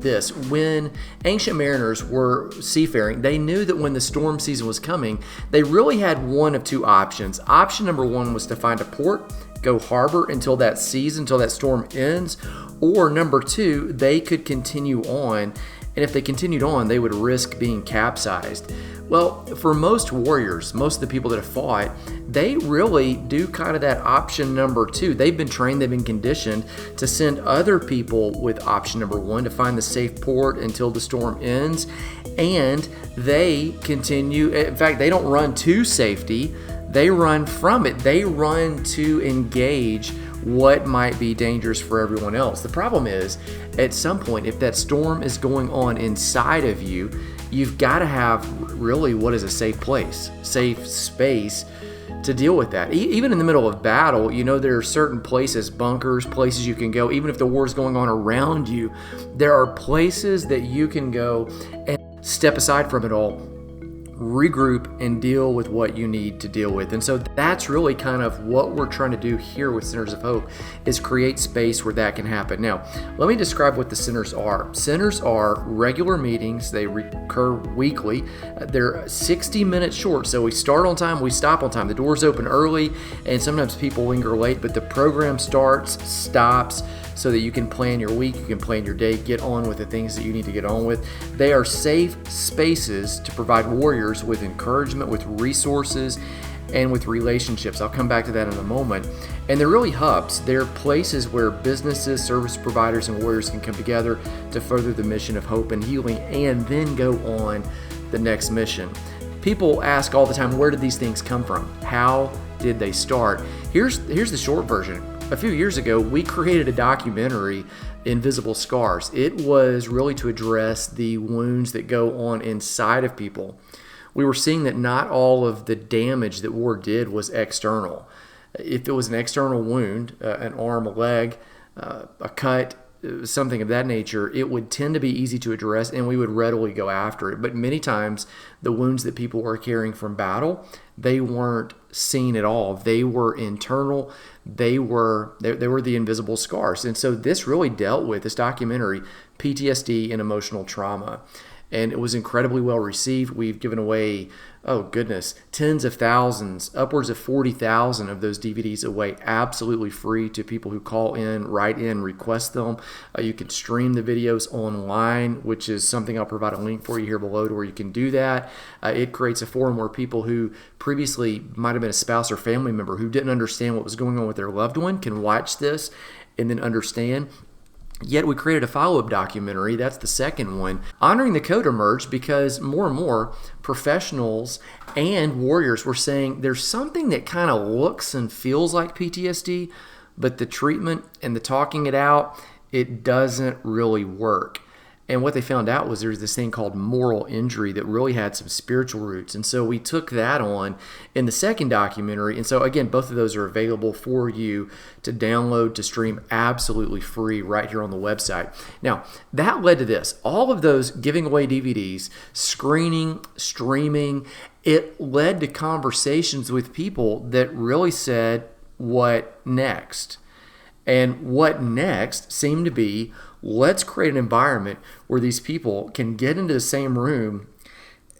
this. When ancient mariners were seafaring, they knew that when the storm season was coming, they really had one of two options. Option number one was to find a port, go harbor until that season, until that storm ends, or number two, they could continue on, and if they continued on, they would risk being capsized. Well, for most warriors, most of the people that have fought, they really do kind of that option number two. They've been trained, they've been conditioned to send other people with option number one to find the safe port until the storm ends, and they continue. In fact, they don't run to safety, they run from it. They run to engage what might be dangerous for everyone else. The problem is, at some point, if that storm is going on inside of you, you've got to have really what is a safe place, safe space to deal with that. Even in the middle of battle, there are certain places, bunkers, places you can go. Even if the war is going on around you, there are places that you can go and step aside from it all, regroup, and deal with what you need to deal with. And so that's really kind of what we're trying to do here with Centers of Hope, is create space where that can happen. Now, let me describe what the centers are. Centers are regular meetings. They recur weekly. They're 60 minutes short. So we start on time, we stop on time. The doors open early, and sometimes people linger late, but the program starts, stops, so that you can plan your week, you can plan your day, get on with the things that you need to get on with. They are safe spaces to provide warriors with encouragement, with resources, and with relationships. I'll come back to that in a moment. And they're really hubs. They're places where businesses, service providers, and warriors can come together to further the mission of hope and healing, and then go on the next mission. People ask all the time, where did these things come from? How did they start? Here's the short version. A few years ago, we created a documentary, Invisible Scars. It was really to address the wounds that go on inside of people. We were seeing that not all of the damage that war did was external. If it was an external wound, an arm, a leg, a cut, something of that nature, it would tend to be easy to address, and we would readily go after it. But many times, the wounds that people were carrying from battle, they weren't seen at all. They were internal. They were the invisible scars. And so this really dealt with, this documentary, PTSD and emotional trauma. And it was incredibly well received. We've given away, tens of thousands, upwards of 40,000 of those DVDs away absolutely free to people who call in, write in, request them. You can stream the videos online, which is something I'll provide a link for you here below to where you can do that. It creates a forum where people who previously might have been a spouse or family member who didn't understand what was going on with their loved one can watch this and then understand. Yet we created a follow-up documentary, that's the second one. Honoring the Code emerged because more and more professionals and warriors were saying there's something that kind of looks and feels like PTSD, but the treatment and the talking it out, it doesn't really work. And what they found out was there's this thing called moral injury that really had some spiritual roots. And so we took that on in the second documentary. And so again, both of those are available for you to download, to stream absolutely free right here on the website. Now, that led to this. All of those giving away DVDs, screening, streaming, it led to conversations with people that really said, what next? And what next seemed to be, let's create an environment where these people can get into the same room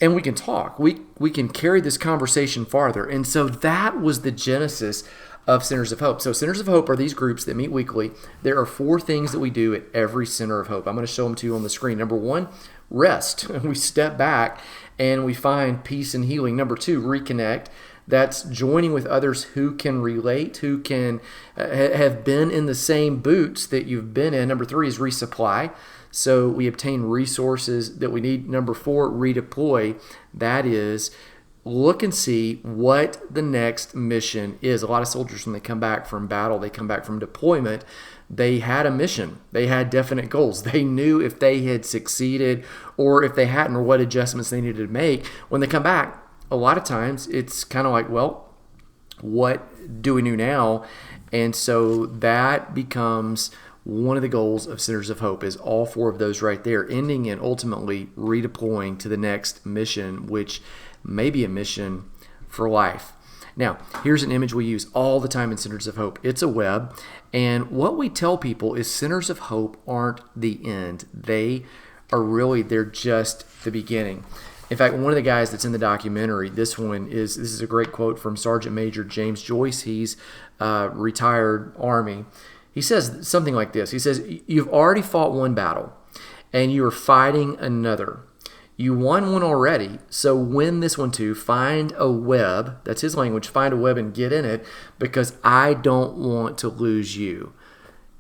and we can talk. We can carry this conversation farther. And so that was the genesis of Centers of Hope. So Centers of Hope are these groups that meet weekly. There are 4 things that we do at every Center of Hope. I'm going to show them to you on the screen. Number 1, rest. We step back and we find peace and healing. Number 2, reconnect. That's joining with others who can relate, who can have been in the same boots that you've been in. Number 3 is resupply. So we obtain resources that we need. Number 4, redeploy. That is, look and see what the next mission is. A lot of soldiers, when they come back from battle, they come back from deployment, they had a mission. They had definite goals. They knew if they had succeeded or if they hadn't, or what adjustments they needed to make. When they come back, a lot of times it's kind of like, well, what do we do now? And so that becomes one of the goals of Centers of Hope, is all 4 of those right there, ending in ultimately redeploying to the next mission, which may be a mission for life. Now, here's an image we use all the time in Centers of Hope. It's a web, and what we tell people is Centers of Hope aren't the end. They're just the beginning. In fact, one of the guys that's in the documentary, this is a great quote from Sergeant Major James Joyce. He's retired Army. He says something like this. He says, "You've already fought one battle, and you are fighting another. You won one already, so win this one too. Find a web," that's his language, "find a web and get in it, because I don't want to lose you."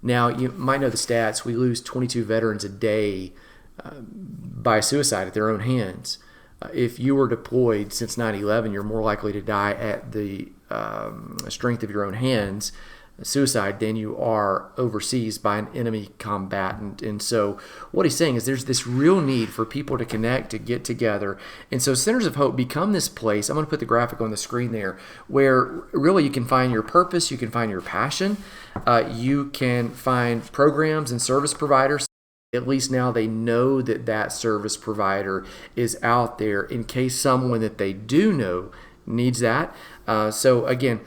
Now, you might know the stats. We lose 22 veterans a day by suicide at their own hands. If you were deployed since 9/11, you're more likely to die at the strength of your own hands, suicide, than you are overseas by an enemy combatant. And so what he's saying is there's this real need for people to connect, to get together. And so Centers of Hope become this place, I'm going to put the graphic on the screen there, where really you can find your purpose, you can find your passion, you can find programs and service providers. At least now they know that service provider is out there in case someone that they do know needs that. So again,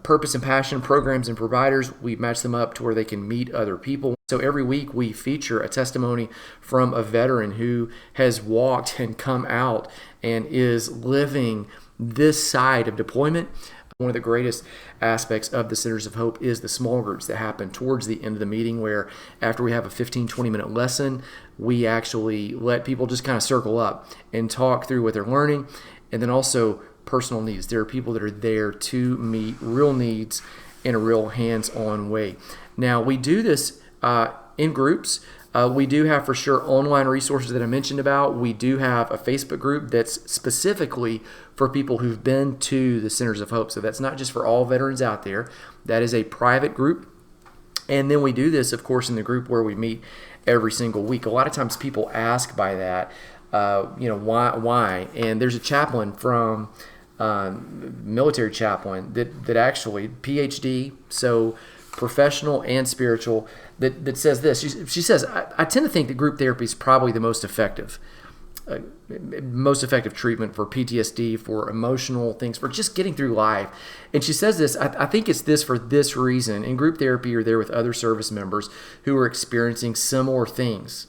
purpose and passion, programs and providers, we match them up to where they can meet other people. So every week we feature a testimony from a veteran who has walked and come out and is living this side of deployment. One of the greatest aspects of the Centers of Hope is the small groups that happen towards the end of the meeting, where after we have a 15-20 minute lesson, we actually let people just kind of circle up and talk through what they're learning. And then also personal needs. There are people that are there to meet real needs in a real hands-on way. Now, we do this in groups. We do have for sure online resources that I mentioned about. We do have a Facebook group that's specifically for people who've been to the Centers of Hope. So that's not just for all veterans out there. That is a private group. And then we do this, of course, in the group where we meet every single week. A lot of times people ask by that, why? And there's a chaplain from military chaplain that actually, PhD, so professional and spiritual, that says this. She says, I tend to think that group therapy is probably the most effective treatment for PTSD, for emotional things, for just getting through life. And she says this, I think it's this for this reason. In group therapy, you're there with other service members who are experiencing similar things,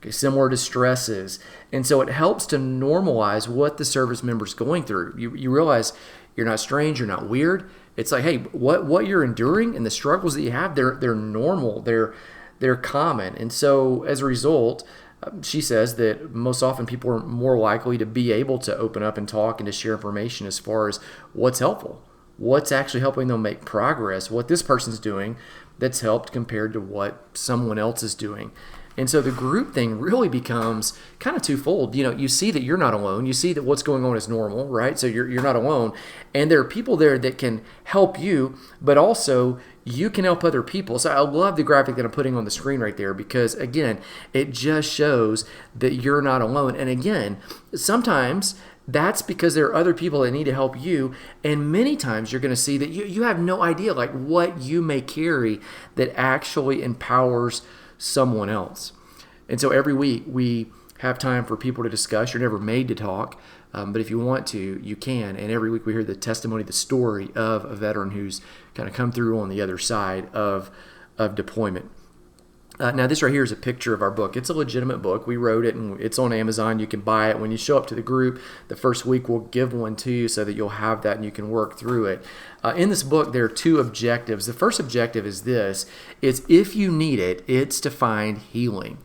similar distresses. And so it helps to normalize what the service member's going through. You realize you're not strange, you're not weird. It's like, hey, what you're enduring and the struggles that you have, they're normal, they're common. And so as a result, she says that most often people are more likely to be able to open up and talk and to share information as far as what's helpful, what's actually helping them make progress, what this person's doing that's helped compared to what someone else is doing. And so the group thing really becomes kind of twofold. You see that you're not alone. You see that what's going on is normal, right? So you're not alone. And there are people there that can help you, but also you can help other people. So I love the graphic that I'm putting on the screen right there, because again, it just shows that you're not alone. And again, sometimes that's because there are other people that need to help you. And many times you're going to see that you have no idea like what you may carry that actually empowers someone else. And so every week we have time for people to discuss. You're never made to talk, but if you want to, you can. And every week we hear the testimony, the story of a veteran who's kind of come through on the other side of deployment. Now this right here is a picture of our book. It's a legitimate book. We wrote it and it's on Amazon. You can buy it. When you show up to the group, the first week we'll give one to you so that you'll have that and you can work through it. In this book, there are two objectives. The first objective is this. It's if you need it, it's to find healing.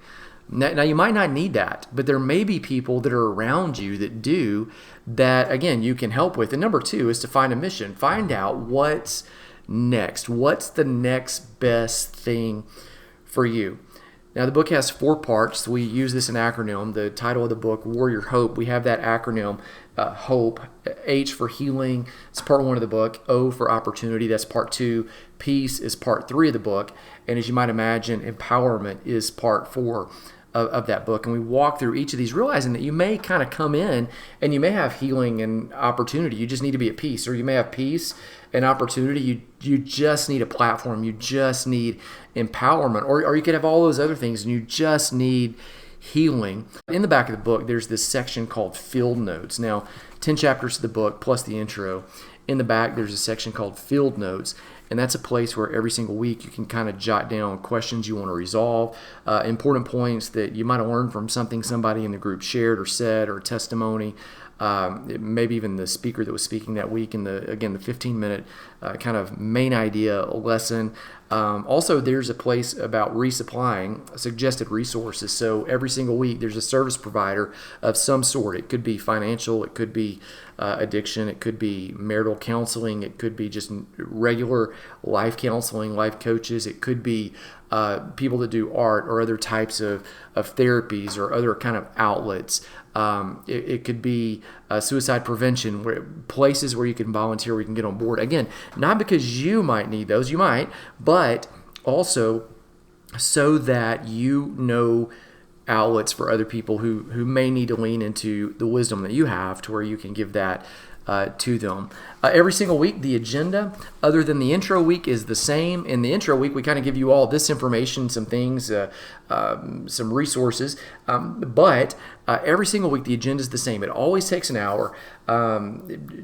Now you might not need that, but there may be people that are around you that do, that, again, you can help with. And number two is to find a mission. Find out what's next. What's the next best thing for you? Now, the book has 4 parts. We use this in acronym. The title of the book, Warrior Hope, we have that acronym, HOPE, H for healing, it's part 1 of the book, O for opportunity, that's part 2, peace is part 3 of the book, and as you might imagine, empowerment is part 4 of that book. And we walk through each of these, realizing that you may kind of come in and you may have healing and opportunity. You just need to be at peace, or you may have peace and opportunity. You just need a platform. You just need empowerment, or you could have all those other things and you just need healing. In the back of the book, there's this section called Field Notes. Now, 10 chapters of the book plus the intro. in the back, there's a section called Field Notes. And that's a place where every single week you can kind of jot down questions you want to resolve, important points that you might have learned from something somebody in the group shared or said, or testimony, maybe even the speaker that was speaking that week, and the 15-minute kind of main idea lesson. Also, there's a place about resupplying suggested resources. So every single week there's a service provider of some sort. It could be financial, it could be addiction, it could be marital counseling, it could be just regular life counseling, life coaches, it could be people that do art or other types of therapies or other kind of outlets. It could be suicide prevention, places where you can volunteer, where you can get on board. Again, not because you might need those, you might, but also so that you know outlets for other people who may need to lean into the wisdom that you have, to where you can give that to them. Every single week, the agenda, other than the intro week, is the same. In the intro week, we kind of give you all this information, some things, some resources, but every single week, the agenda is the same. It always takes an hour.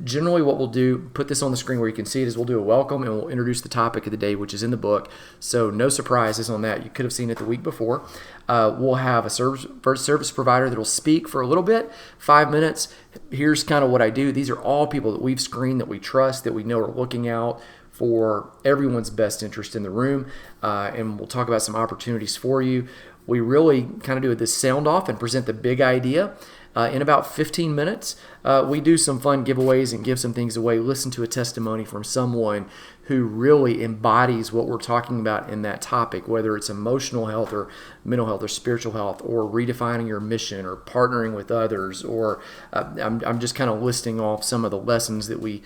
Generally, what we'll do, put this on the screen where you can see it, is we'll do a welcome and we'll introduce the topic of the day, which is in the book. So no surprises on that. You could have seen it the week before. We'll have a service provider that will speak for a little bit, 5 minutes. Here's kind of what I do. These are all people that we've screened, that we trust, that we know are looking out for everyone's best interest in the room, and we'll talk about some opportunities for you. We really kind of do this sound off and present the big idea. In about 15 minutes, we do some fun giveaways and give some things away. Listen to a testimony from someone who really embodies what we're talking about in that topic, whether it's emotional health or mental health or spiritual health, or redefining your mission, or partnering with others, or I'm just kind of listing off some of the lessons that we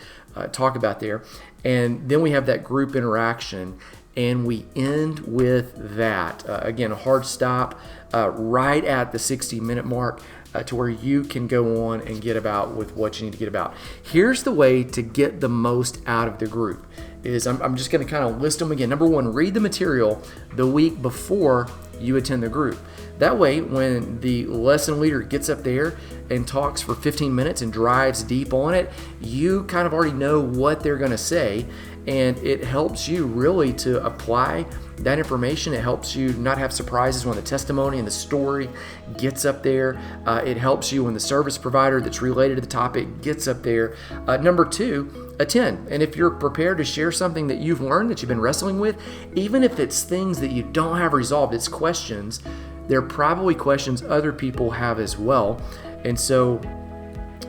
talk about there. And then we have that group interaction, and we end with that. Again, a hard stop right at the 60-minute mark, to where you can go on and get about with what you need to get about. Here's the way to get the most out of the group. I'm just going to kind of list them again. Number one, read the material the week before you attend the group. That way, when the lesson leader gets up there and talks for 15 minutes and drives deep on it, you kind of already know what they're going to say, and it helps you really to apply that information. It helps you not have surprises when the testimony and the story gets up there. It helps you when the service provider that's related to the topic gets up there. Number two, attend. And if you're prepared to share something that you've learned, that you've been wrestling with, even if it's things that you don't have resolved, it's questions, they're probably questions other people have as well. And so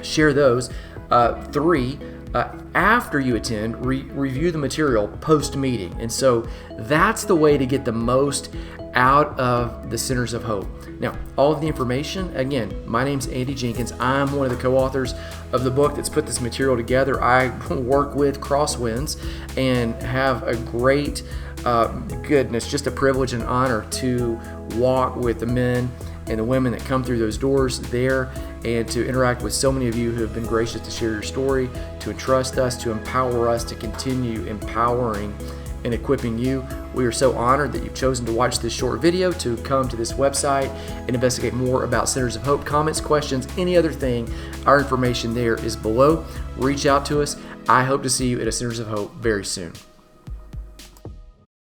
share those. Three, after you attend, review the material post-meeting. And so that's the way to get the most out of the Centers of Hope. Now, all of the information, again, my name's Andy Jenkins. I'm one of the co-authors of the book that's put this material together. I work with Crosswinds and have a great goodness, just a privilege and honor to walk with the men and the women that come through those doors there, and to interact with so many of you who have been gracious to share your story, to entrust us, to empower us, to continue empowering and equipping you. We are so honored that you've chosen to watch this short video, to come to this website and investigate more about Centers of Hope. Comments, questions, any other thing, our information there is below. Reach out to us. I hope to see you at a Centers of Hope very soon.